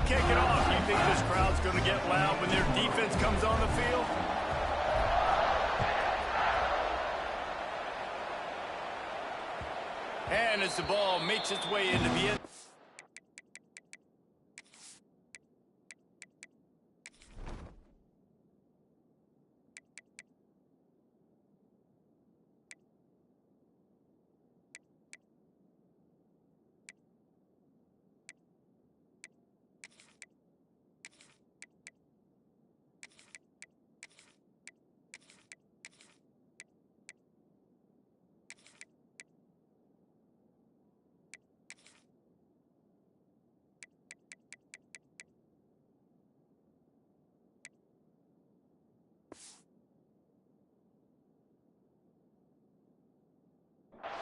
kick it off. You think this crowd's going to get loud when their defense comes on the field? And as the ball makes its way into the end.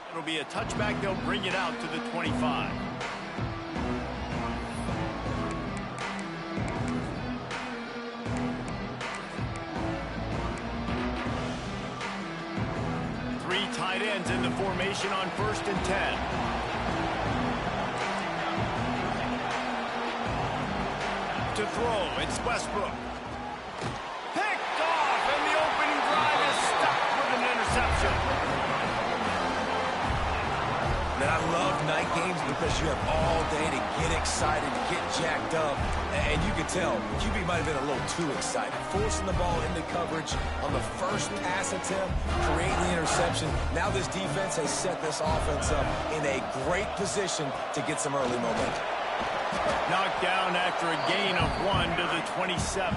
It'll be a touchback. They'll bring it out to the 25. Three tight ends in the formation on 1st and 10. To throw, it's Westbrook. Picked off, and the opening drive is stuck with an interception. Man, I love night games because you have all day to get excited, to get jacked up. And you can tell, QB might have been a little too excited. Forcing the ball into coverage on the first pass attempt, creating the interception. Now this defense has set this offense up in a great position to get some early momentum. Knocked down after a gain of 1 to the 27.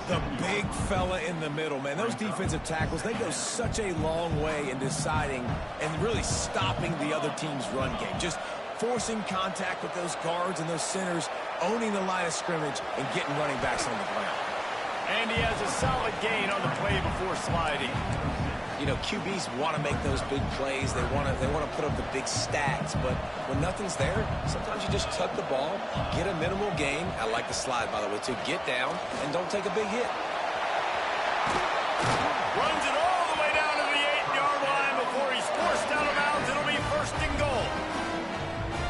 The big fella in the middle, man. Those defensive tackles, they go such a long way in deciding and really stopping the other team's run game. Just forcing contact with those guards and those centers, owning the line of scrimmage, and getting running backs on the ground. And he has a solid gain on the play before sliding. You know, QBs want to make those big plays. They want to put up the big stats. But when nothing's there, sometimes you just tuck the ball, get a minimal gain. I like the slide, by the way, to get down and don't take a big hit. Runs it all the way down to the 8-yard line before he's forced out of bounds. It'll be 1st and goal.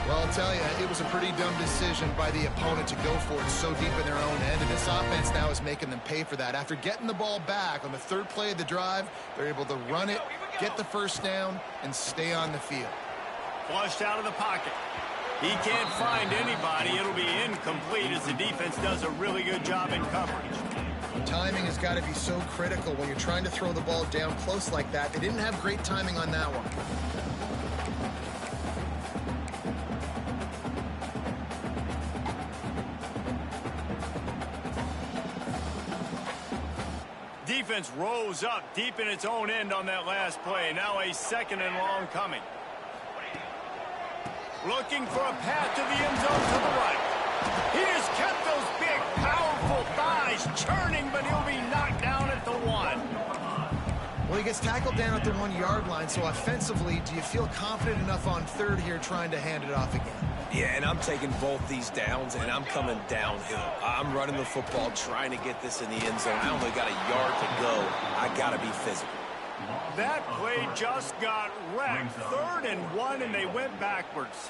Well, I'll tell you, it was a pretty dumb decision by the opponent to go for it so deep in their own end, and this offense now is making them pay for that. After getting the ball back on the 3rd play of the drive, they're able to run it, get the 1st down, and stay on the field. Flushed out of the pocket. He can't find anybody. It'll be incomplete as the defense does a really good job in coverage. Timing has got to be so critical when you're trying to throw the ball down close like that. They didn't have great timing on that one. Defense rose up deep in its own end on that last play. Now a 2nd and long coming. Looking for a path to the end zone to the right. He has kept those big, powerful thighs churning, but he'll be knocked down at the 1. Well, he gets tackled down at the 1-yard line, so offensively, do you feel confident enough on 3rd here trying to hand it off again? Yeah, and I'm taking both these downs, and I'm coming downhill. I'm running the football, trying to get this in the end zone. I only got a yard to go. I got to be physical. That play just got wrecked. 3rd and 1, and they went backwards.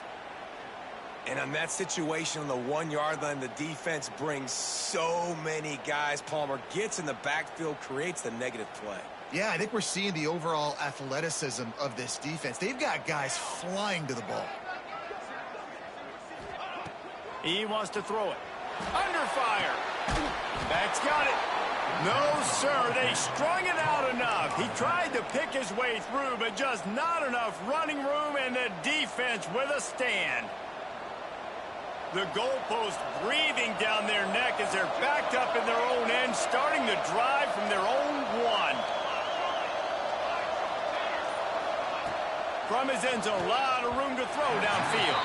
And on that situation on the 1-yard line, the defense brings so many guys. Palmer gets in the backfield, creates the negative play. Yeah, I think we're seeing the overall athleticism of this defense. They've got guys flying to the ball. He wants to throw it. Under fire. Back's got it. No, sir. They strung it out enough. He tried to pick his way through, but just not enough running room, and the defense with a stand. The goalpost breathing down their neck as they're backed up in their own end, starting the drive from their own 1. From his end zone, a lot of room to throw downfield.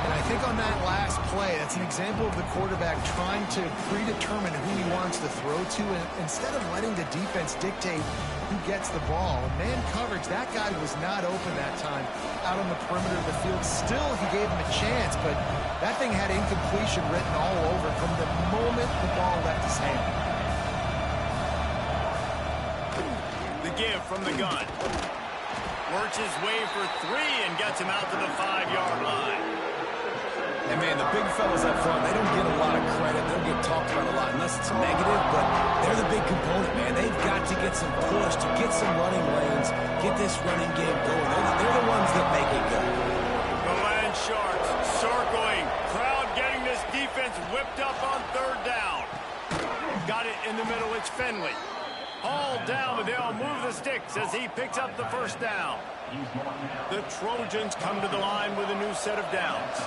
And I think on that last play, that's an example of the quarterback trying to predetermine who he wants to throw to, and instead of letting the defense dictate who gets the ball. Man coverage, that guy was not open that time out on the perimeter of the field. Still, he gave him a chance, but that thing had incompletion written all over from the moment the ball left his hand. The give from the gun. Works his way for 3 and gets him out to the 5-yard line. And, man, the big fellas up front, they don't get a lot of credit. They don't get talked about a lot unless it's negative, but they're the big component, man. They've got to get some push, to get some running lanes, get this running game going. They're the ones that make it go. The Land Sharks circling. Crowd getting this defense whipped up on third down. Got it in the middle. It's Finley. Hauled down, but they'll move the sticks as he picks up the first down. The Trojans come to the line with a new set of downs.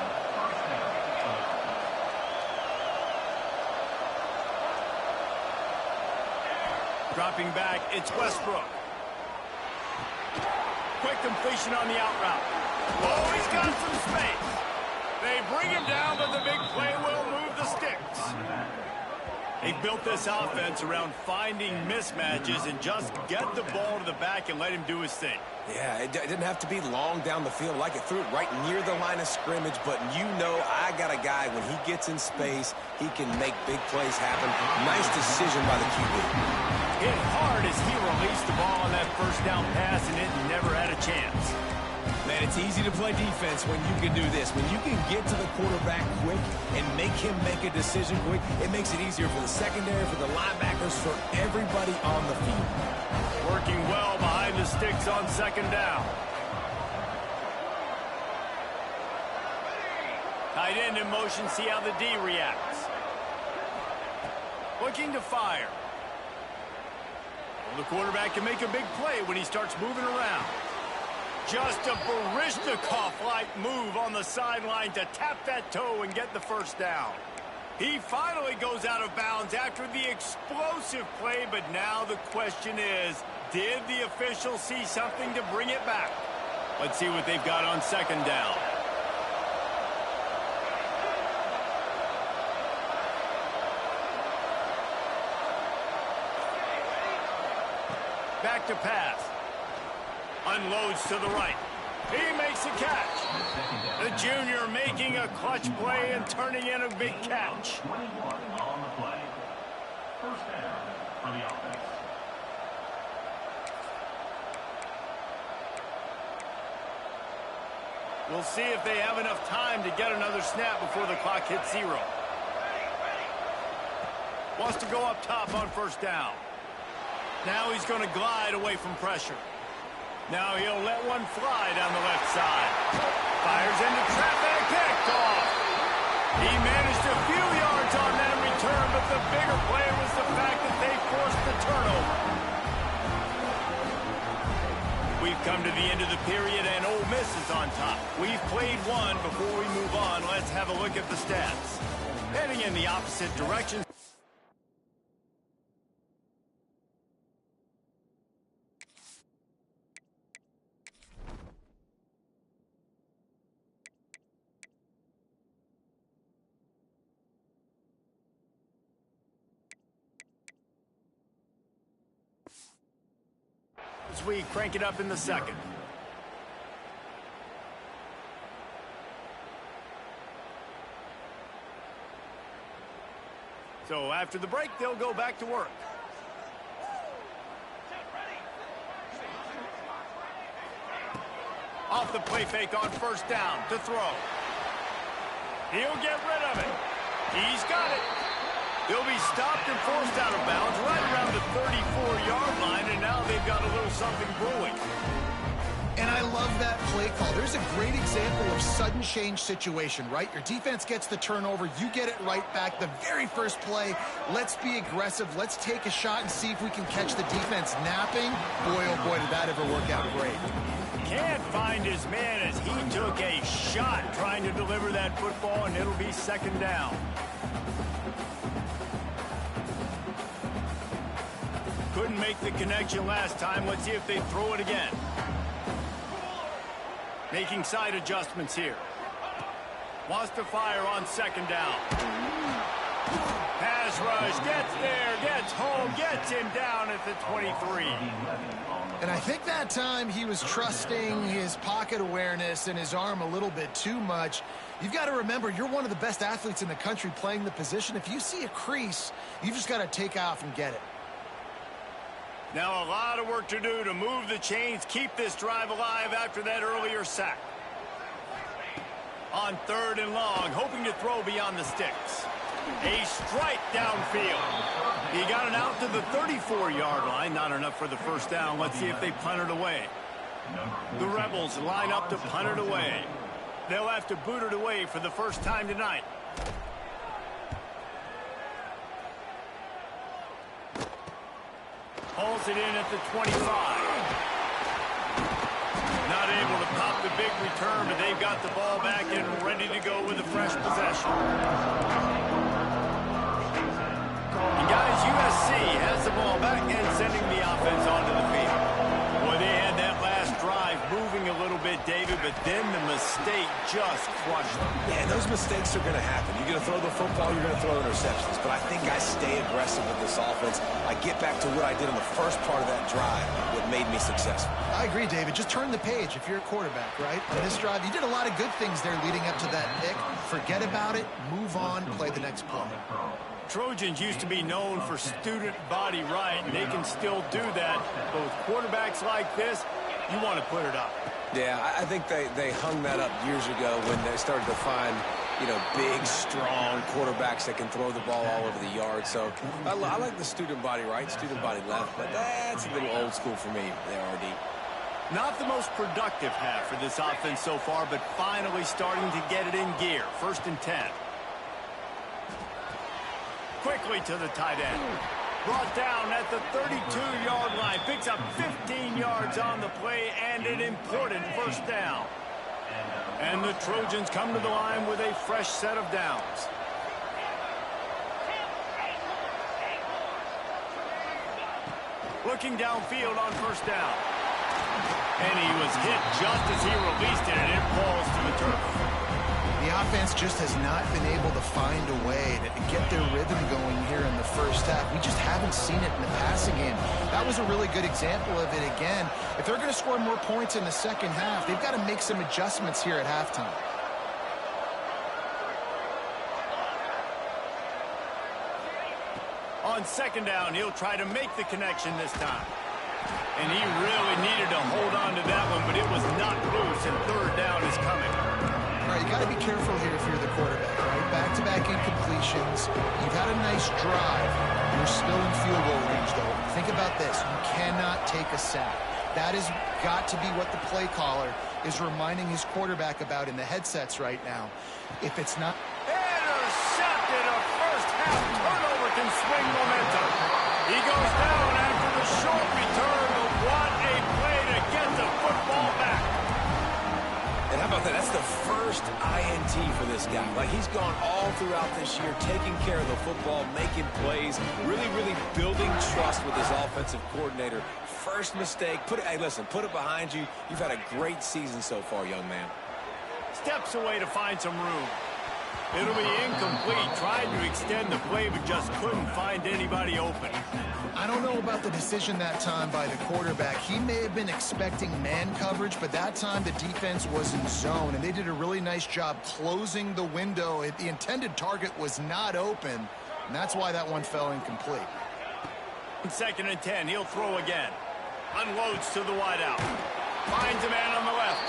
Dropping back, it's Westbrook. Quick completion on the out route. Oh, he's got some space. They bring him down, but the big play will move the sticks. They built this offense around finding mismatches and just get the ball to the back and let him do his thing. Yeah, it didn't have to be long down the field. Like, it threw it right near the line of scrimmage, but you know I got a guy, when he gets in space, he can make big plays happen. Nice decision by the QB. Hit hard as he released the ball on that first down pass, and it never had a chance. Man, it's easy to play defense when you can do this. When you can get to the quarterback quick and make him make a decision quick, it makes it easier for the secondary, for the linebackers, for everybody on the field. Working well behind the sticks on second down. Tight end in motion, see how the D reacts. Looking to fire. Well, the quarterback can make a big play when he starts moving around. Just a Baryshnikov-like move on the sideline to tap that toe and get the first down. He finally goes out of bounds after the explosive play, but now the question is, did the official see something to bring it back? Let's see what they've got on second down. Back to pass. Unloads to the right. He makes a catch. The junior making a clutch play and turning in a big catch. 21 on the play. First down for the offense. We'll see if they have enough time to get another snap before the clock hits 0. Wants to go up top on first down. Now he's going to glide away from pressure. Now he'll let one fly down the left side. Fires into traffic, picked off. He managed a few yards on that return, but the bigger play was the fact that they forced the turnover. We've come to the end of the period, and Ole Miss is on top. We've played one. Before we move on, let's have a look at the stats. Heading in the opposite direction. As we crank it up in the second. So after the break, they'll go back to work. Off the play fake on first down to throw. He'll get rid of it. He's got it. They'll be stopped and forced out of bounds right around the 34-yard line, and now they've got a little something brewing. And I love that play call. There's a great example of sudden change situation, right? Your defense gets the turnover. You get it right back. The very first play, let's be aggressive. Let's take a shot and see if we can catch the defense napping. Boy, oh boy, did that ever work out great. Can't find his man as he took a shot trying to deliver that football, and it'll be second down. Couldn't make the connection last time. Let's see if they throw it again. Making side adjustments here. Wants to fire on second down. Pass rush, gets there, gets home, gets him down at the 23. And I think that time he was trusting his pocket awareness and his arm a little bit too much. You've got to remember, you're one of the best athletes in the country playing the position. If you see a crease, you've just got to take off and get it. Now a lot of work to do to move the chains, keep this drive alive after that earlier sack. On 3rd and long, hoping to throw beyond the sticks. A strike downfield. He got it out to the 34-yard line. Not enough for the first down. Let's see if they punt it away. The Rebels line up to punt it away. They'll have to boot it away for the first time tonight. Hauls it in at the 25. Not able to pop the big return, but they've got the ball back and ready to go with a fresh possession. And guys, USC has the ball back and sending the offense onto the field. Well, they had that last drive moving a little bit, David, but then the mistake just crushed them. Yeah, those mistakes are going to happen. You're going to throw the football, you're going to throw interceptions. But I think I stay aggressive with this offense. I get back to what I did in the first part of that drive, what made me successful. I agree, David. Just turn the page if you're a quarterback, right? On this drive, you did a lot of good things there leading up to that pick. Forget about it, move on, play the next play. Trojans used to be known for student body right, and they can still do that. But with quarterbacks like this, you want to put it up. Yeah, I think they hung that up years ago when they started to find, you know, big, strong quarterbacks that can throw the ball all over the yard. So I like the student body right, student body left, but that's a little old school for me there, RD. Not the most productive half for this offense so far, but finally starting to get it in gear. 1st and 10. Quickly to the tight end. Brought down at the 32-yard line. Picks up 15 yards on the play and an important first down. And the Trojans come to the line with a fresh set of downs. Looking downfield on first down. And he was hit just as he released it, and it falls to the turf. The offense just has not been able to find a way to get their rhythm going here in the first half. We just haven't seen it in the passing game. That was a really good example of it again. If they're going to score more points in the second half, they've got to make some adjustments here at halftime. On 2nd down, he'll try to make the connection this time. And he really needed to hold on to that one, but it was not loose, and 3rd down is coming. All right, you got to be careful here if you're the quarterback, right? Back-to-back incompletions. You've had a nice drive. You're still in field goal range, though. Think about this. You cannot take a sack. That has got to be what the play caller is reminding his quarterback about in the headsets right now. If it's not... Intercepted. A first-half turnover can swing momentum. He goes down after the short return, but what a play to get the football back. And how about that? That's the first INT for this guy. Like, he's gone all throughout this year, taking care of the football, making plays, really, really building trust with his offensive coordinator. First mistake. Hey, listen, put it behind you. You've had a great season so far, young man. Steps away to find some room. It'll be incomplete. Tried to extend the play, but just couldn't find anybody open. I don't know about the decision that time by the quarterback. He may have been expecting man coverage, but that time the defense was in zone, and they did a really nice job closing the window. The intended target was not open, and that's why that one fell incomplete. 2nd and 10, he'll throw again. Unloads to the wideout. Finds a man on the left.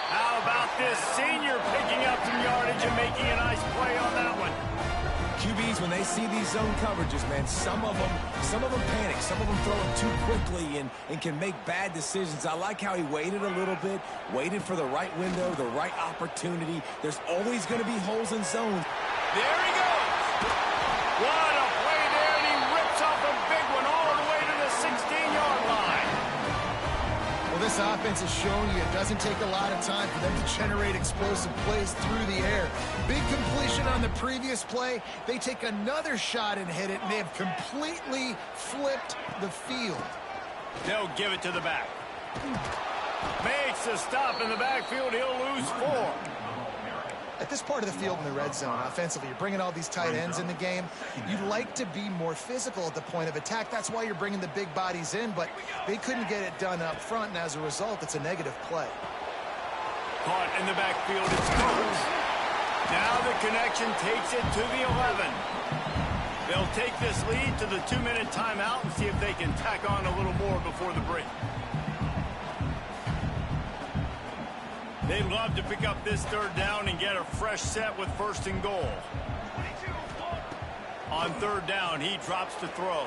How about this senior picking up some yardage and making a nice play on that one? QBs, when they see these zone coverages, man, some of them panic. Some of them throw it too quickly and can make bad decisions. I like how he waited a little bit, waited for the right window, the right opportunity. There's always going to be holes in zones. There he goes. What a play there, and he rips off a big one all the way to the 16-yard line. Well, this offense has shown you it doesn't take a lot of time for them to generate explosive plays through the air. Big completion on the previous play. They take another shot and hit it, and they have completely flipped the field. They'll give it to the back. Makes a stop in the backfield. He'll lose 4. At this part of the field in the red zone, offensively, you're bringing all these tight ends in the game. You'd like to be more physical at the point of attack. That's why you're bringing the big bodies in, but they couldn't get it done up front, and as a result, it's a negative play. Caught in the backfield, it's Coates. Now the connection takes it to the 11. They'll take this lead to the 2-minute timeout and see if they can tack on a little more before the break. They'd love to pick up this third down and get a fresh set with 1st and goal. On 3rd down, he drops to throw.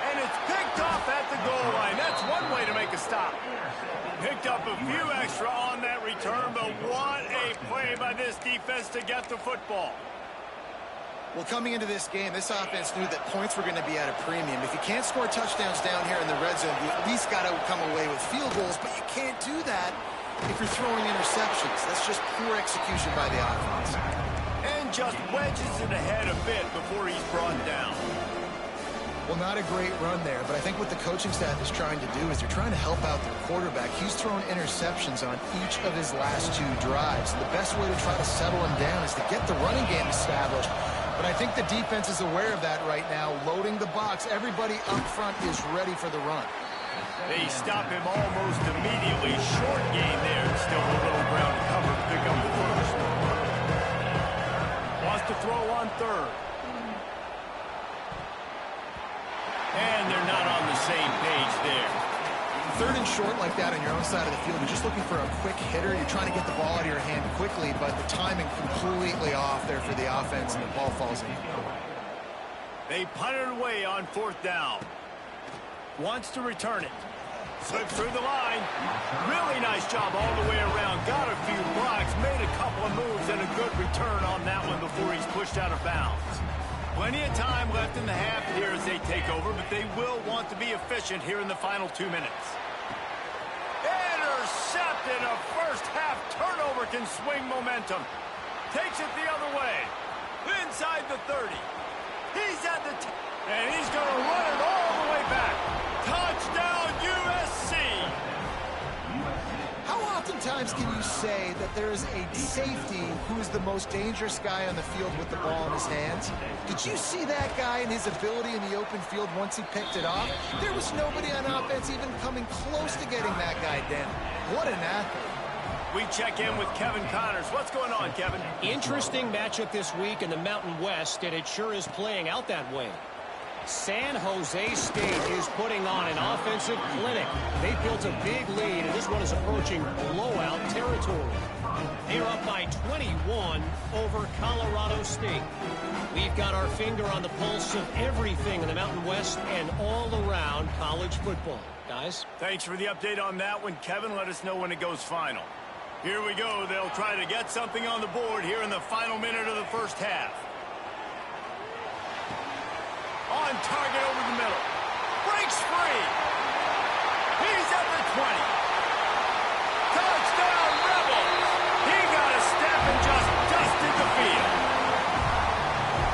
And it's picked off at the goal line. That's one way to make a stop. Picked up a few extra on that return, but what a play by this defense to get the football. Well, coming into this game, this offense knew that points were going to be at a premium. If you can't score touchdowns down here in the red zone, you at least got to come away with field goals, but you can't do that if you're throwing interceptions. That's just poor execution by the offense. And just wedges it ahead a bit before he's brought down. Well, not a great run there, but I think what the coaching staff is trying to do is they're trying to help out their quarterback. He's thrown interceptions on each of his last 2 drives. And the best way to try to settle him down is to get the running game established. But I think the defense is aware of that right now, loading the box. Everybody up front is ready for the run. They stop him almost immediately. Short gain there. Still a little ground to cover to pick up the first. Wants to throw on 3rd. And they're not on the same page there. 3rd and short like that on your own side of the field, you're just looking for a quick hitter. You're trying to get the ball out of your hand quickly, but the timing completely off there for the offense, and the ball falls in. They punt it away on 4th down. Wants to return it. Slips through the line. Really nice job all the way around. Got a few blocks, made a couple of moves, and a good return on that one before he's pushed out of bounds. Plenty of time left in the half here as they take over, but they will want to be efficient here in the final 2 minutes. Intercepted. A first-half turnover can swing momentum. Takes it the other way. Inside the 30. He's at the and he's going to run it all the way back. Touchdown, USC. How oftentimes can you say that there is a safety who is the most dangerous guy on the field with the ball in his hands? Did you see that guy and his ability in the open field once he picked it off? There was nobody on offense even coming close to getting that guy down. What an athlete. We check in with Kevin Connors. What's going on, Kevin? Interesting matchup this week in the Mountain West, and it sure is playing out that way. San Jose State is putting on an offensive clinic. They built a big lead, and this one is approaching blowout territory. They're up by 21 over Colorado State. We've got our finger on the pulse of everything in the Mountain West and all around college football. Guys? Thanks for the update on that one, Kevin. Let us know when it goes final. Here we go. They'll try to get something on the board here in the final minute of the first half. On target over the middle. Breaks free. He's at the 20. Touchdown, Rebels. He got a step and just dusted the field.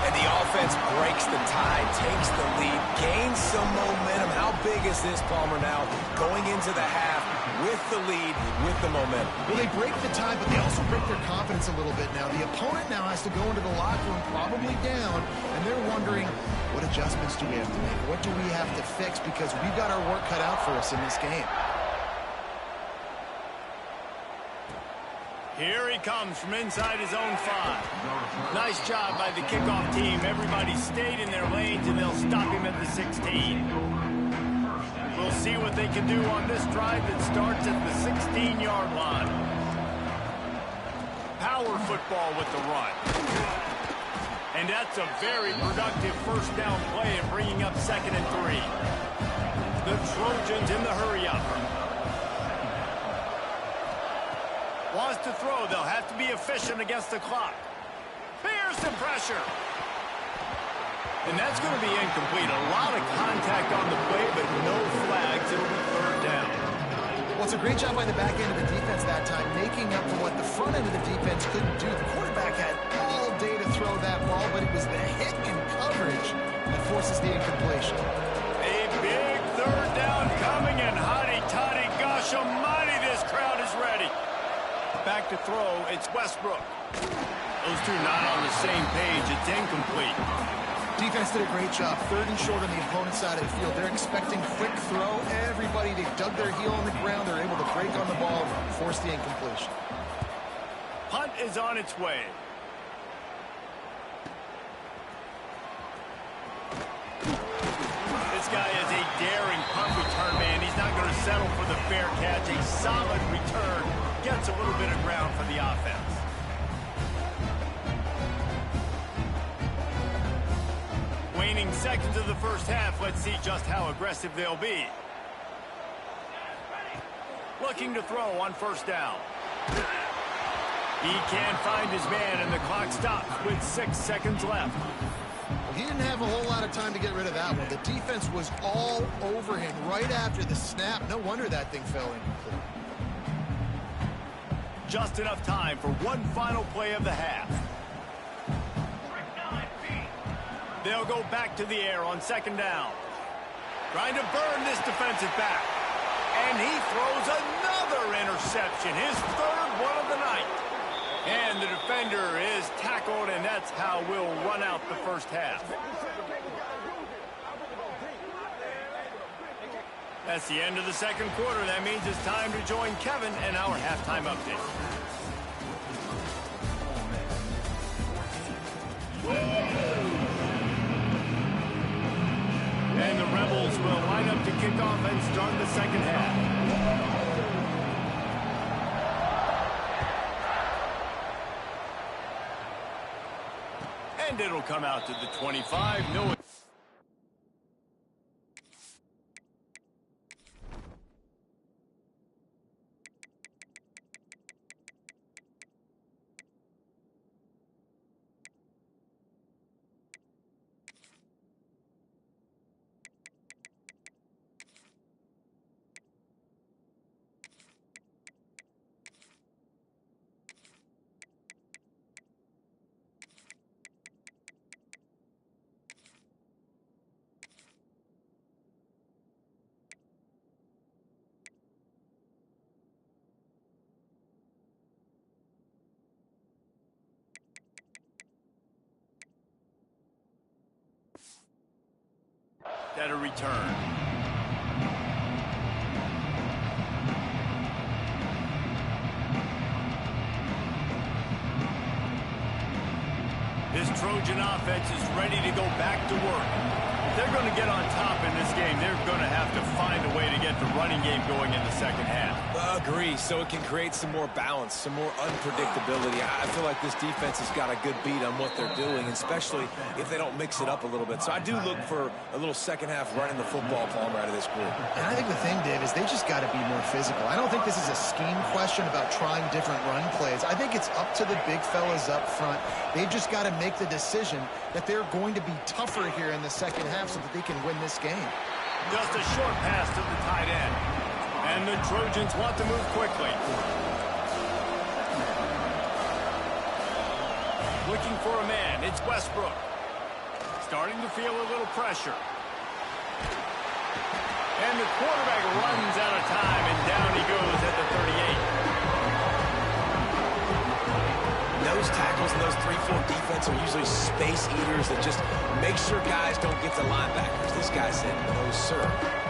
And the offense breaks the tie, takes the lead, gains some momentum. How big is this, Palmer, now going into the half with the lead, with the momentum? Well, they break the tie, but they also break their confidence a little bit now. The opponent now has to go into the locker room probably down, and they're wondering, what adjustments do we have to make? What do we have to fix? Because we've got our work cut out for us in this game. Here he comes from inside his own 5. Nice job by the kickoff team. Everybody stayed in their lanes, and they'll stop him at the 16. We'll see what they can do on this drive that starts at the 16-yard line. Power football with the run. And that's a very productive first down play of bringing up 2nd and 3. The Trojans in the hurry-up. Wants to throw. They'll have to be efficient against the clock. Fearsome pressure. And that's going to be incomplete. A lot of contact on the play, but no flags. It'll be 3rd down. Well, it's a great job by the back end of the defense that time, making up for what the front end of the defense couldn't do. The quarterback had all day to throw that ball, but it was the hit and coverage that forces the incompletion. A big 3rd down coming, and hotty-toddy, gosh almighty, this crowd is ready. Back to throw, it's Westbrook. Those two not on the same page. It's incomplete. Defense did a great job. 3rd and short on the opponent's side of the field. They're expecting quick throw. Everybody, they dug their heel on the ground. They're able to break on the ball, force the incompletion. Punt is on its way. This guy is a daring punt return man. He's not going to settle for the fair catch. A solid return. gets a little bit of ground for the offense. Waning seconds of the first half. Let's see just how aggressive they'll be. Looking to throw on first down. He can't find his man, and the clock stops with 6 seconds left. He didn't have a whole lot of time to get rid of that one. The defense was all over him right after the snap. No wonder that thing fell incomplete. Just enough time for one final play of the half. They'll go back to the air on second down. Trying to burn this defensive back. And he throws another interception, his third one of the night. And the defender is tackled, and that's how we'll run out the first half. That's the end of the second quarter. That means it's time to join Kevin and our halftime update. And the Rebels will line up to kick off and start the second half. And it'll come out to the 25. No. At a return. This Trojan offense is ready to go back to work. If they're going to get on top in this game, they're going to have to find a way to get the running game going in the second half. Agree, so it can create some more balance, some more unpredictability. I feel like this defense has got a good beat on what they're doing, especially if they don't mix it up a little bit. So I do look for a little second half running the football Palmer out of this group. And I think the thing, Dave, is they just got to be more physical. I don't think this is a scheme question about trying different run plays. I think it's up to the big fellas up front. They've just got to make the decision that they're going to be tougher here in the second half so that they can win this game. Just a short pass to the tight end. And the Trojans want to move quickly. Looking for a man. It's Westbrook. Starting to feel a little pressure. And the quarterback runs out of time, and down he goes at the 38. Those tackles and those 3-4 defense are usually space eaters that just make sure guys don't get to linebackers. This guy said, no, sir.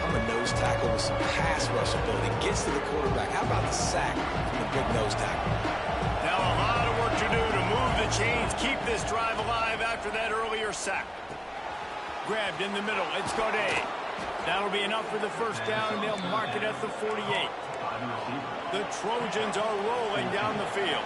I'm a nose tackle with some pass rush ability. Gets to the quarterback. How about the sack from the big nose tackle? Now a lot of work to do to move the chains, keep this drive alive after that earlier sack. Grabbed in the middle. It's Gaudet. That'll be enough for the first down, and they'll mark it at the 48. The Trojans are rolling down the field.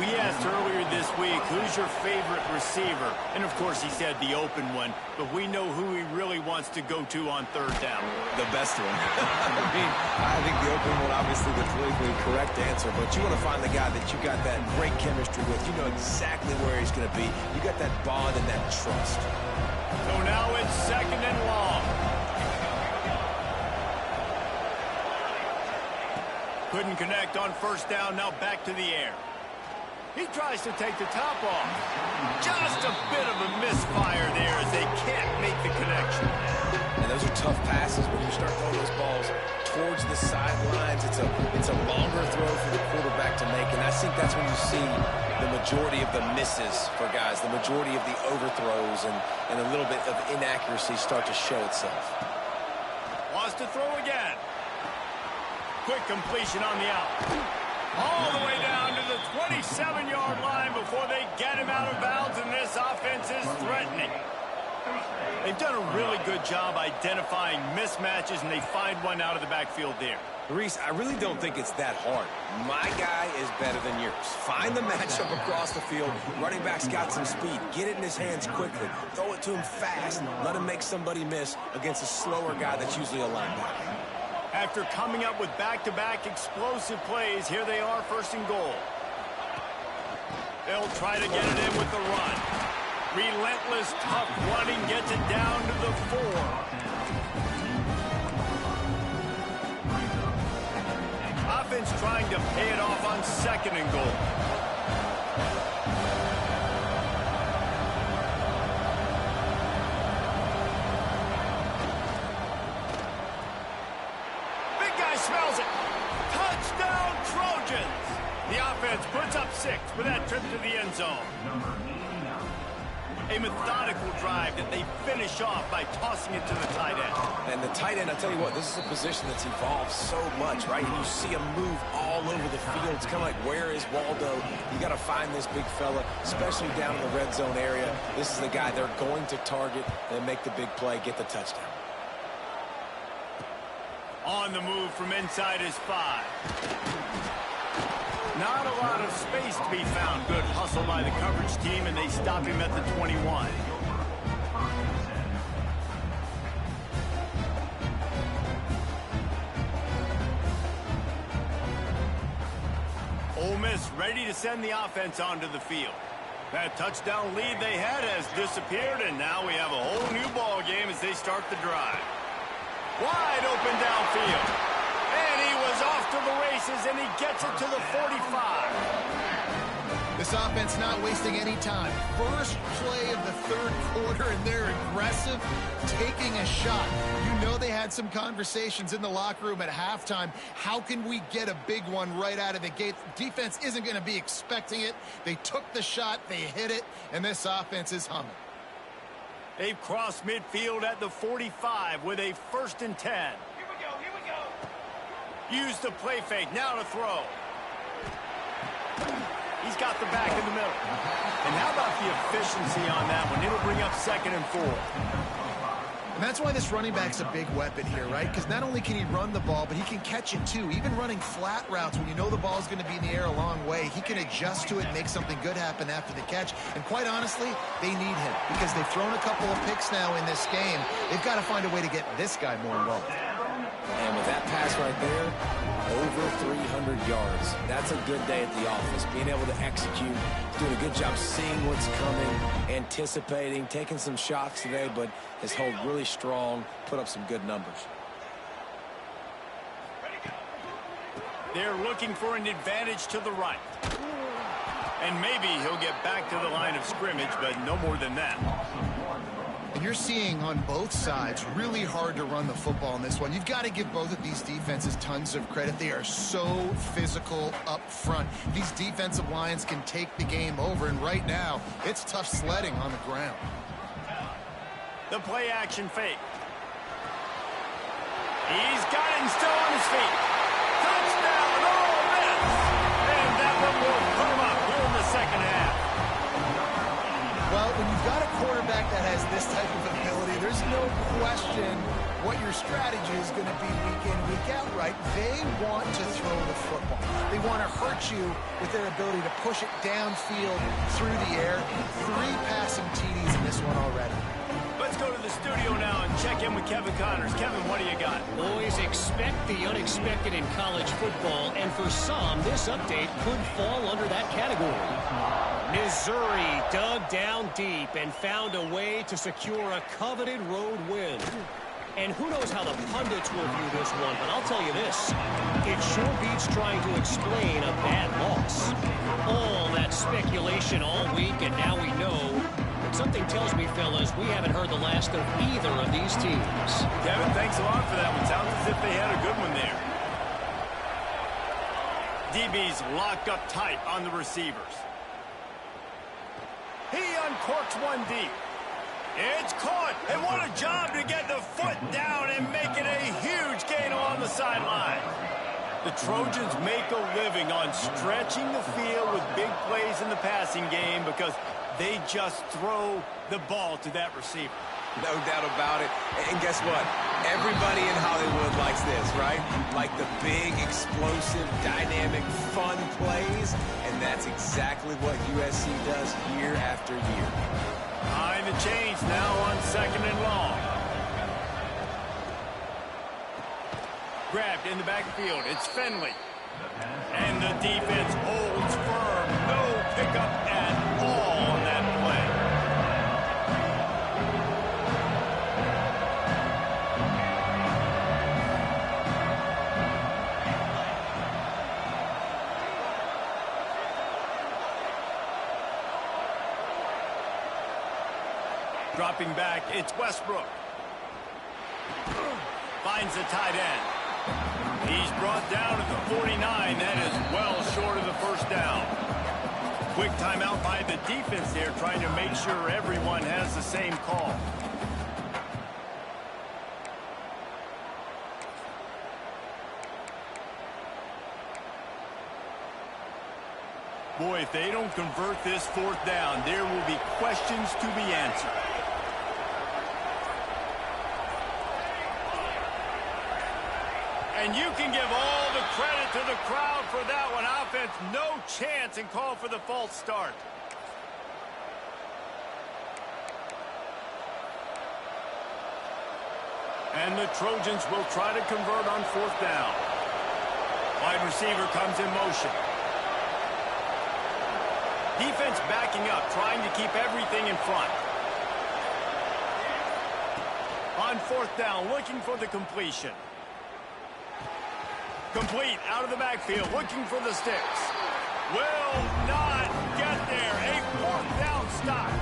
We asked earlier this week, who's your favorite receiver? And, of course, he said the open one, but we know who he really wants to go to on third down. The best one. I think the open one, obviously, the politically correct answer, but you want to find the guy that you got that great chemistry with. You know exactly where he's going to be. You got that bond and that trust. So now it's second and long. Couldn't connect on first down, now back to the air. He tries to take the top off. Just a bit of a misfire there as they can't make the connection. And those are tough passes when you start throwing those balls towards the sidelines. It's a longer throw for the quarterback to make, and I think that's when you see the majority of the misses for guys, the majority of the overthrows and a little bit of inaccuracy start to show itself. Wants to throw again. Quick completion on the out. All the way down to the 27-yard line before they get him out of bounds, and this offense is threatening. They've done a really good job identifying mismatches, and they find one out of the backfield there. Reese, I really don't think it's that hard. My guy is better than yours. Find the matchup across the field. Running back's got some speed. Get it in his hands quickly. Throw it to him fast. Let him make somebody miss against a slower guy that's usually a linebacker. After coming up with back-to-back explosive plays, here they are, first and goal. They'll try to get it in with the run. Relentless, tough running gets it down to the 4. Offense trying to pay it off on second and goal. Big guy smells it. Touchdown, Trojans. The offense puts up 6 for that trip to the end zone. A methodical drive that they finish off by tossing it to the tight end. And the tight end, I tell you what, this is a position that's evolved so much, right? And you see him move all over the field. It's kind of like, where is Waldo? You got to find this big fella, especially down in the red zone area. This is the guy they're going to target and make the big play, get the touchdown. On the move from inside his 5. Not a lot of space to be found. Good hustle by the coverage team, and they stop him at the 21. Ole Miss ready to send the offense onto the field. That touchdown lead they had has disappeared, and now we have a whole new ball game as they start the drive. Wide open downfield. And he was off to the races, and he gets it to the 45. This offense not wasting any time. First play of the third quarter, and they're aggressive, taking a shot. You know they had some conversations in the locker room at halftime. How can we get a big one right out of the gate? Defense isn't going to be expecting it. They took the shot, they hit it, and this offense is humming. They've crossed midfield at the 45 with a 1st and 10. Use the play fake, now to throw. He's got the back in the middle. And how about the efficiency on that one? It'll bring up 2nd and 4. And that's why this running back's a big weapon here, right? Because not only can he run the ball, but he can catch it too. Even running flat routes when you know the ball's going to be in the air a long way, he can adjust to it and make something good happen after the catch. And quite honestly, they need him because they've thrown a couple of picks now in this game. They've got to find a way to get this guy more involved. And with that pass right there, over 300 yards. That's a good day at the office. Being able to execute, doing a good job seeing what's coming, anticipating, taking some shots today, but has held really strong, put up some good numbers. They're looking for an advantage to the right. And maybe he'll get back to the line of scrimmage, but no more than that. And you're seeing on both sides really hard to run the football in this one. You've got to give both of these defenses tons of credit. They are so physical up front. These defensive lines can take the game over, and right now it's tough sledding on the ground. The play action fake. He's got him still on his feet. Touchdown, Ole Miss! And that one will come up here in the second half. Well, when you've got a quarterback that has this type of ability, there's no question what your strategy is going to be week in, week out, right? They want to throw the football. They want to hurt you with their ability to push it downfield through the air. 3 passing TDs in this one already. Let's go to the studio now and check in with Kevin Connors. Kevin, what do you got? Boys, expect the unexpected in college football, and for some, this update could fall under that category. Missouri dug down deep and found a way to secure a coveted road win. And who knows how the pundits will view this one, but I'll tell you this. It sure beats trying to explain a bad loss. All that speculation all week, and now we know. Something tells me, fellas, we haven't heard the last of either of these teams. Kevin, thanks a lot for that one. Sounds as if they had a good one there. DB's locked up tight on the receivers. He uncorks one deep. It's caught, and what a job to get the foot down and make it a huge gain along the sideline. The Trojans make a living on stretching the field with big plays in the passing game because they just throw the ball to that receiver. No doubt about it. And guess what? Everybody in Hollywood likes this, right? Like the big, explosive, dynamic, fun plays. And that's exactly what USC does year after year. Behind the chains now on 2nd and long. Grabbed in the backfield. It's Finley. And the defense holds firm. No pickup at all on that play. Dropping back, it's Westbrook. Finds the tight end. He's brought down at the 49. That is well short of the first down. Quick timeout by the defense there, trying to make sure everyone has the same call. Boy, if they don't convert this 4th down, there will be questions to be answered. And you can give all the credit to the crowd for that one. Offense, no chance, and call for the false start. And the Trojans will try to convert on 4th down. Wide receiver comes in motion. Defense backing up, trying to keep everything in front. On 4th down, looking for the completion. Complete out of the backfield, looking for the sticks. Will not get there. A 4th down stop.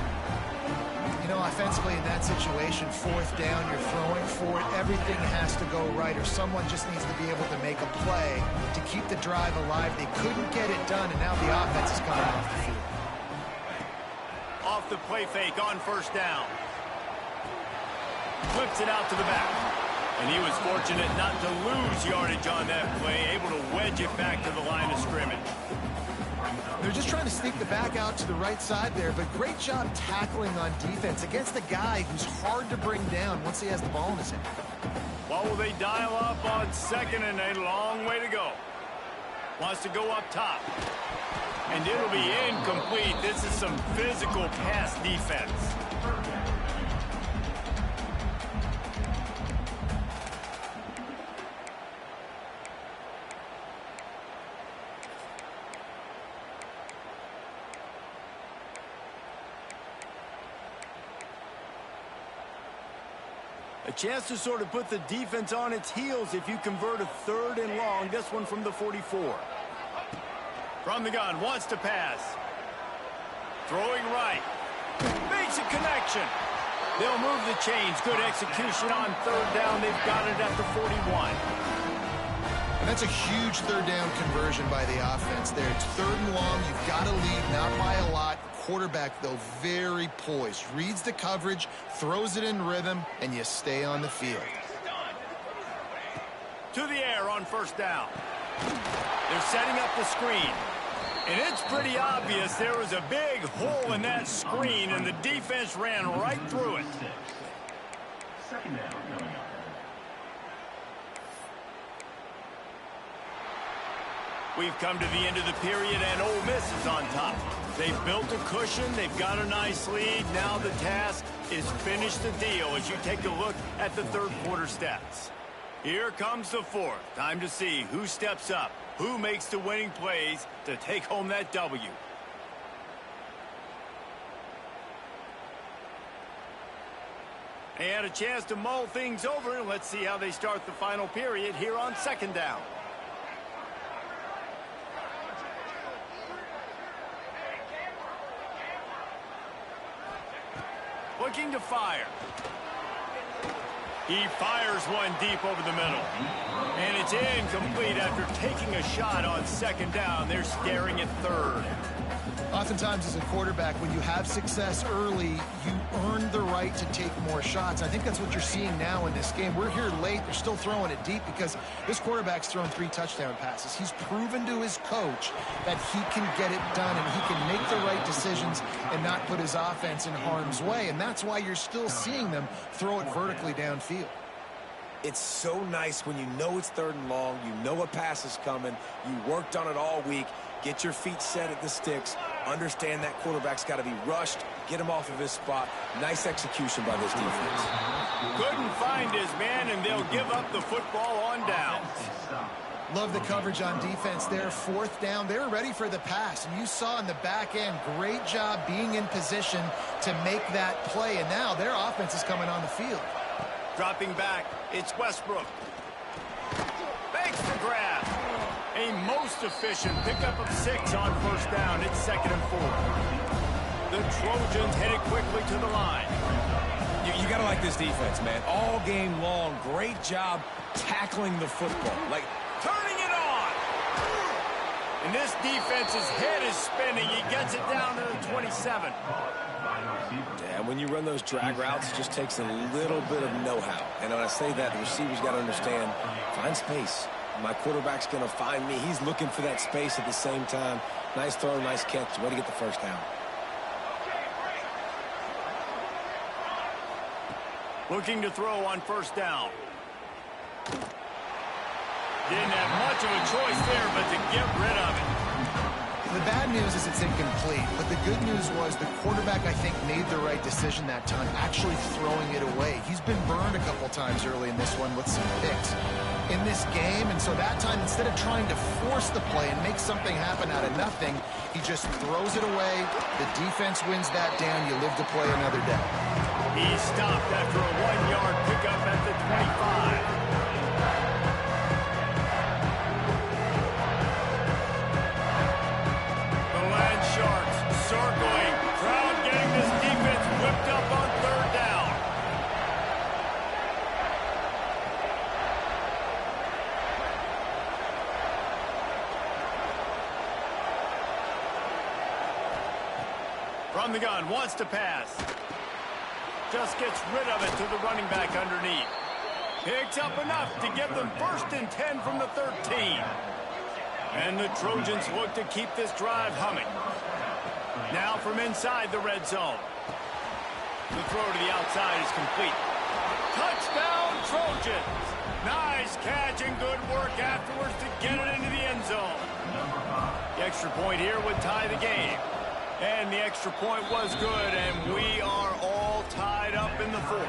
You know, offensively in that situation, 4th down, you're throwing for it. Everything has to go right, or someone just needs to be able to make a play to keep the drive alive. They couldn't get it done, and now the offense is coming off the field. Off the play fake on 1st down. Flips it out to the back. And he was fortunate not to lose yardage on that play, able to wedge it back to the line of scrimmage. They're just trying to sneak the back out to the right side there, but great job tackling on defense against a guy who's hard to bring down once he has the ball in his hand. What will they dial up on 2nd and a long way to go? Wants to go up top. And it'll be incomplete. This is some physical pass defense. A chance to sort of put the defense on its heels if you convert a 3rd and long. This one from the 44. From the gun, wants to pass. Throwing right. Makes a connection. They'll move the chains. Good execution on 3rd down. They've got it at the 41. And that's a huge 3rd down conversion by the offense there. It's 3rd and long. You've got to lead, not by a lot. Quarterback, though, very poised. Reads the coverage, throws it in rhythm, and you stay on the field. To the air on 1st down. They're setting up the screen. And it's pretty obvious there was a big hole in that screen, and the defense ran right through it. 2nd down coming up. We've come to the end of the period, and Ole Miss is on top. They've built a cushion. They've got a nice lead. Now the task is finish the deal as you take a look at the 3rd quarter stats. Here comes the 4th. Time to see who steps up, who makes the winning plays to take home that W. And a chance to mull things over. Let's see how they start the final period here on 2nd down. Looking to fire. He fires one deep over the middle. And it's incomplete after taking a shot on 2nd down. They're staring at 3rd. Oftentimes as a quarterback, when you have success early, you earn the right to take more shots. I think that's what you're seeing now in this game. We're here late. They're still throwing it deep because this quarterback's thrown 3 touchdown passes. He's proven to his coach that he can get it done and he can make the right decisions and not put his offense in harm's way. And that's why you're still seeing them throw it vertically downfield. It's so nice when you know it's 3rd and long, you know a pass is coming, you worked on it all week, get your feet set at the sticks, understand that quarterback's got to be rushed, get him off of his spot. Nice execution by this defense. Couldn't find his man, and they'll give up the football on downs. Love the coverage on defense there. 4th down. They were ready for the pass. And you saw in the back end, great job being in position to make that play. And now their offense is coming on the field. Dropping back, it's Westbrook. Makes the grab. A most efficient pickup of 6 on 1st down. It's 2nd and 4. The Trojans headed quickly to the line. You got to like this defense, man. All game long, great job tackling the football. Like, turning it on. And this defense's head is spinning. He gets it down to the 27. Yeah, when you run those drag routes, it just takes a little bit of know-how. And when I say that, the receivers got to understand, find space. My quarterback's going to find me. He's looking for that space at the same time. Nice throw, nice catch. Way to get the 1st down. Looking to throw on 1st down. Didn't have much of a choice there, but to get rid of it. The bad news is it's incomplete, but the good news was the quarterback, I think, made the right decision that time, actually throwing it away. He's been burned a couple times early in this one with some picks in this game, and so that time, instead of trying to force the play and make something happen out of nothing, he just throws it away. The defense wins that down. You live to play another day. He stopped after a 1-yard pickup at the 25. Circling, crowd getting this defense whipped up on 3rd down. From the gun, wants to pass. Just gets rid of it to the running back underneath. Picks up enough to give them 1st and 10 from the 13. And the Trojans look to keep this drive humming. Now from inside the red zone. The throw to the outside is complete. Touchdown, Trojans! Nice catch and good work afterwards to get it into the end zone. The extra point here would tie the game. And the extra point was good, and we are all tied up in the 4th.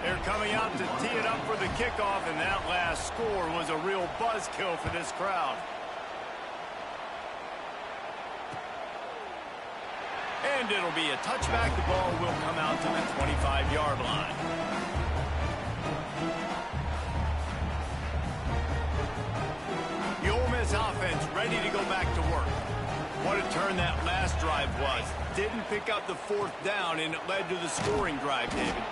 They're coming out to tee it up for the kickoff, and that last score was a real buzzkill for this crowd. And it'll be a touchback. The ball will come out to the 25-yard line. The Ole Miss offense ready to go back to work. What a turn that last drive was. Didn't pick up the 4th down, and it led to the scoring drive, David.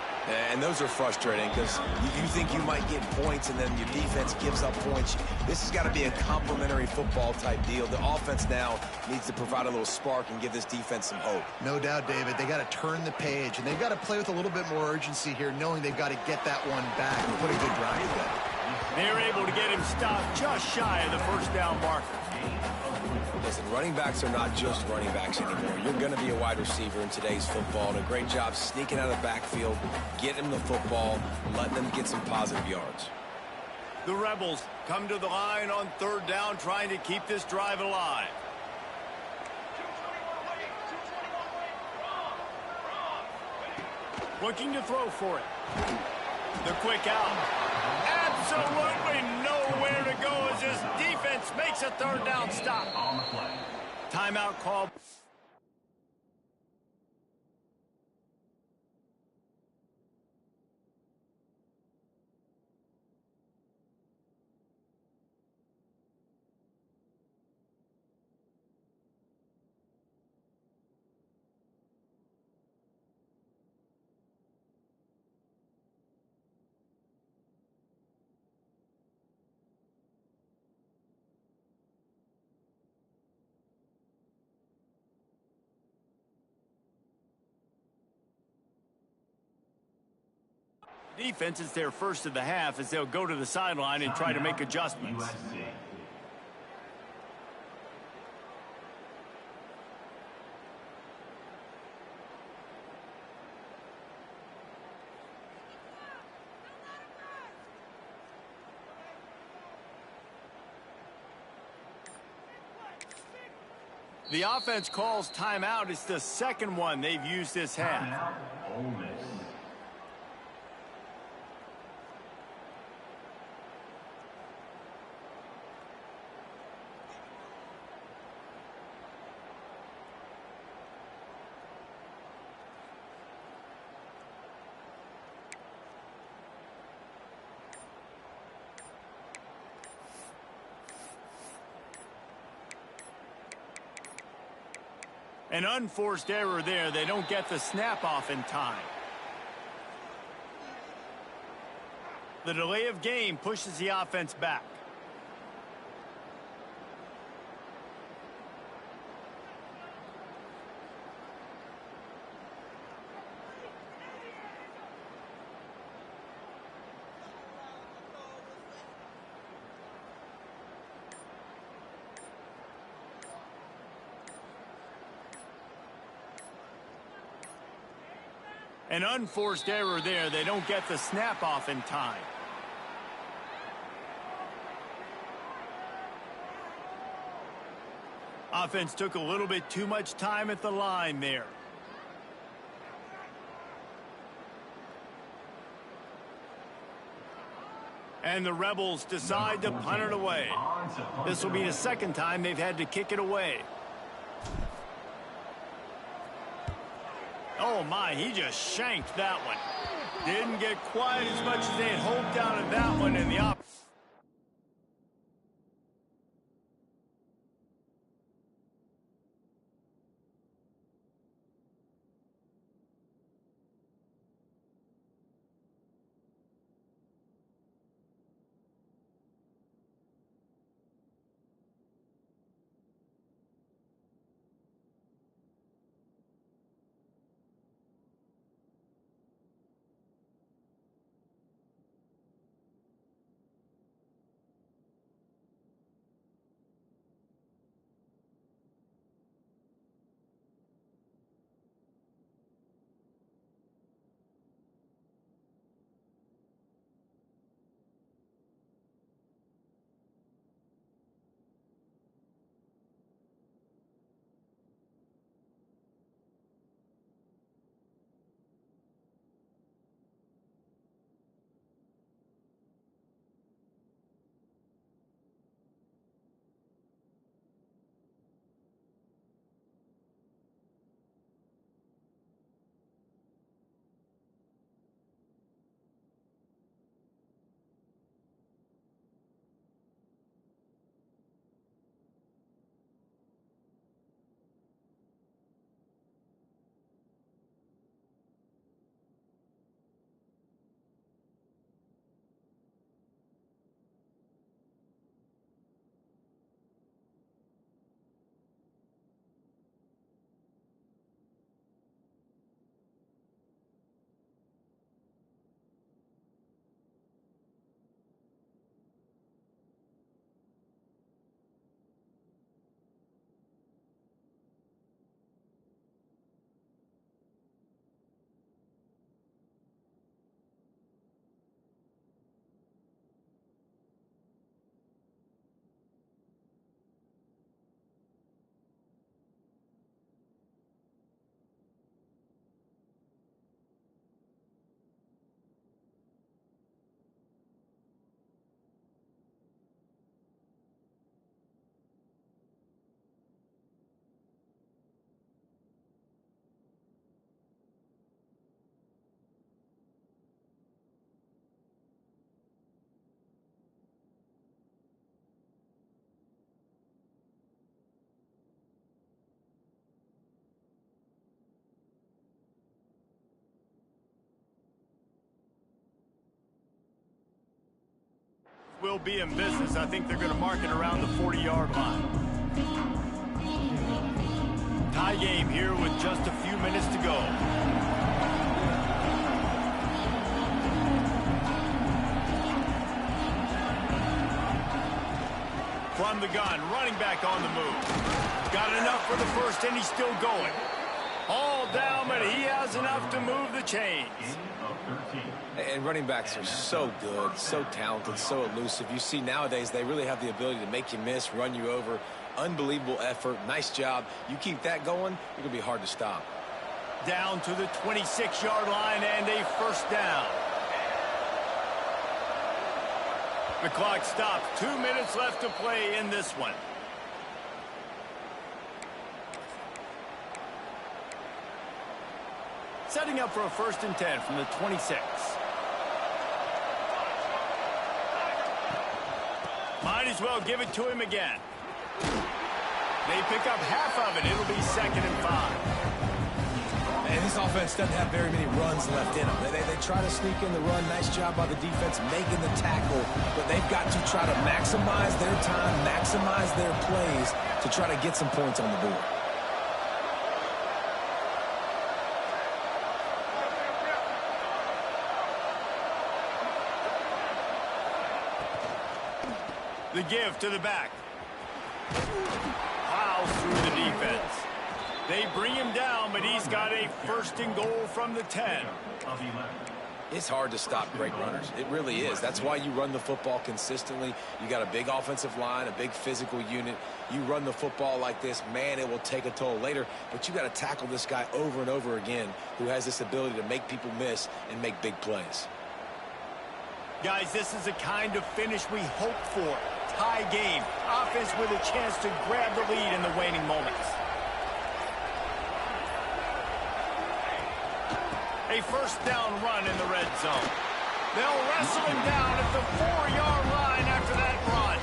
And those are frustrating because you think you might get points and then your defense gives up points. This has got to be a complementary football type deal. The offense now needs to provide a little spark and give this defense some hope. No doubt, David. They got to turn the page, and they've got to play with a little bit more urgency here, knowing they've got to get that one back and put a good drive together. They're able to get him stopped just shy of the 1st down marker. Listen, running backs are not just running backs anymore. You're going to be a wide receiver in today's football. And a great job sneaking out of the backfield, getting them the football, letting them get some positive yards. The Rebels come to the line on 3rd down, trying to keep this drive alive. Looking to throw for it. The quick out. Absolutely nowhere to go as this defense makes a 3rd down stop. Timeout call. Defense is their first of the half as they'll go to the sideline and try to make adjustments. USC. The offense calls timeout. It's the second one they've used this half. Timeout, Ole Miss. An unforced error there. They don't get the snap off in time. The delay of game pushes the offense back. An unforced error there. They don't get the snap off in time. Offense took a little bit too much time at the line there. And the Rebels decide to punt it away. This will be the second time they've had to kick it away. Oh my, he just shanked that one. Didn't get quite as much as they had hoped out of that one in the opposite. Will be in business. I think they're going to mark it around the 40-yard line. Tie game here with just a few minutes to go. from the gun. Running back on the move. Got enough for the first, and he's still going. All down, but he has enough to move the chains. And running backs are so good, so talented, so elusive. You see nowadays they really have the ability to make you miss, run you over. Unbelievable effort. Nice job. You keep that going, you're going to be hard to stop. Down to the 26-yard line and a first down. The clock stops. 2 minutes left to play in this one. Setting up for a 1st and 10 from the 26. Might as well give it to him again. They pick up half of it. It'll be 2nd and 5. And this offense doesn't have very many runs left in them. They try to sneak in the run. Nice job by the defense making the tackle. But they've got to try to maximize their time, maximize their plays to try to get some points on the board. The give to the back. Plows through the defense. They bring him down, but he's got a 1st and goal from the 10. It's hard to stop great runners. It really is. That's why you run the football consistently. You got a big offensive line, a big physical unit. You run the football like this, man, it will take a toll later. But you got to tackle this guy over and over again who has this ability to make people miss and make big plays. Guys, this is the kind of finish we hope for. Tie game. Offense with a chance to grab the lead in the waning moments. A 1st down run in the red zone. They'll wrestle him down at the 4-yard line after that run.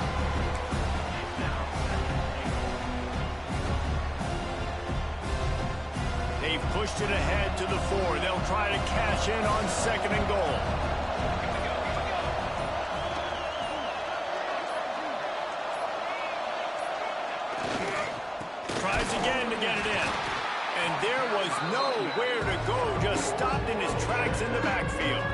They've pushed it ahead to the 4. They'll try to cash in on 2nd and goal. Tries again to get it in. And there was nowhere to go, just stopped in his tracks in the backfield.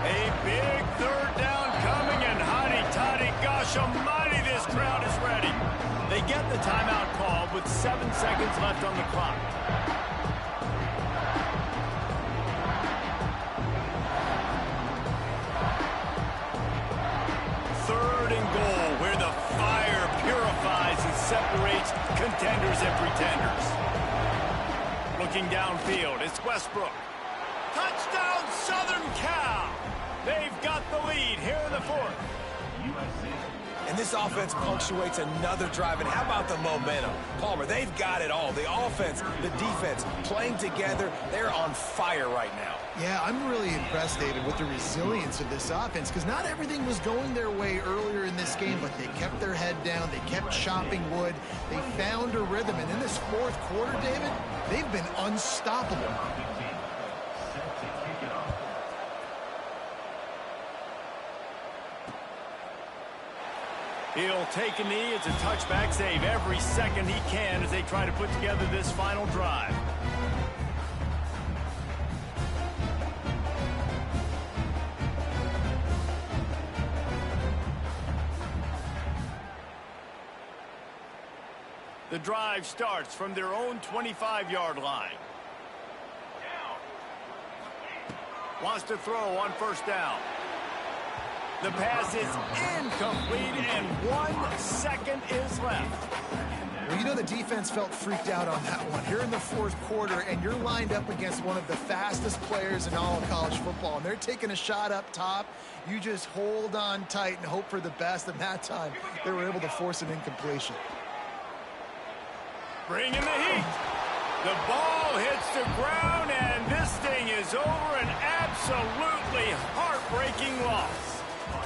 A big 3rd down coming, and hotty-toddy, gosh almighty, this crowd is ready. They get the timeout called with 7 seconds left on the clock. Third and goal, where the fire purifies and separates contenders and pretenders. Looking downfield, it's Westbrook. Touchdown, Southern Cal! They've got the lead here in the 4th. And this offense punctuates another drive. And how about the momentum? Palmer, they've got it all. The offense, the defense, playing together. They're on fire right now. Yeah, I'm really impressed, David, with the resilience of this offense, because not everything was going their way earlier in this game, but they kept their head down. They kept chopping wood. They found a rhythm. And in this 4th quarter, David, they've been unstoppable. He'll take a knee. It's a touchback save every second he can as they try to put together this final drive. The drive starts from their own 25-yard line. Wants to throw on 1st down. The pass is incomplete, and 1 second is left. Well, you know the defense felt freaked out on that one. You're in the 4th quarter, and you're lined up against one of the fastest players in all of college football, and they're taking a shot up top. You just hold on tight and hope for the best, and that time they were able to force an incompletion. Bring in the heat. The ball hits the ground, and this thing is over. An absolutely heartbreaking loss.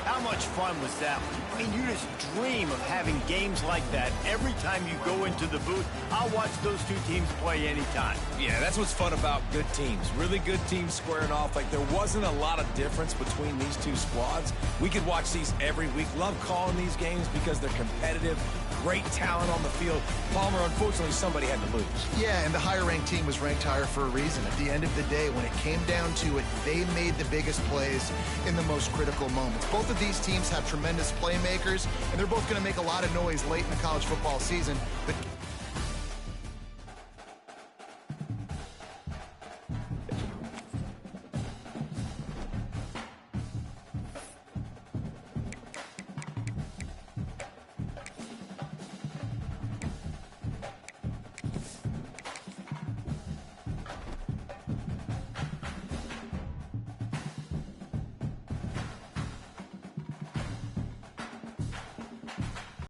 How much fun was that? I mean, you just dream of having games like that every time you go into the booth. I'll watch those two teams play anytime. Yeah, that's what's fun about good teams. Really good teams squaring off. Like, there wasn't a lot of difference between these two squads. We could watch these every week. Love calling these games because they're competitive. Great talent on the field. Palmer, unfortunately, somebody had to lose. Yeah, and the higher-ranked team was ranked higher for a reason. At the end of the day, when it came down to it, they made the biggest plays in the most critical moments. Both of these teams have tremendous playmakers, and they're both going to make a lot of noise late in the college football season. But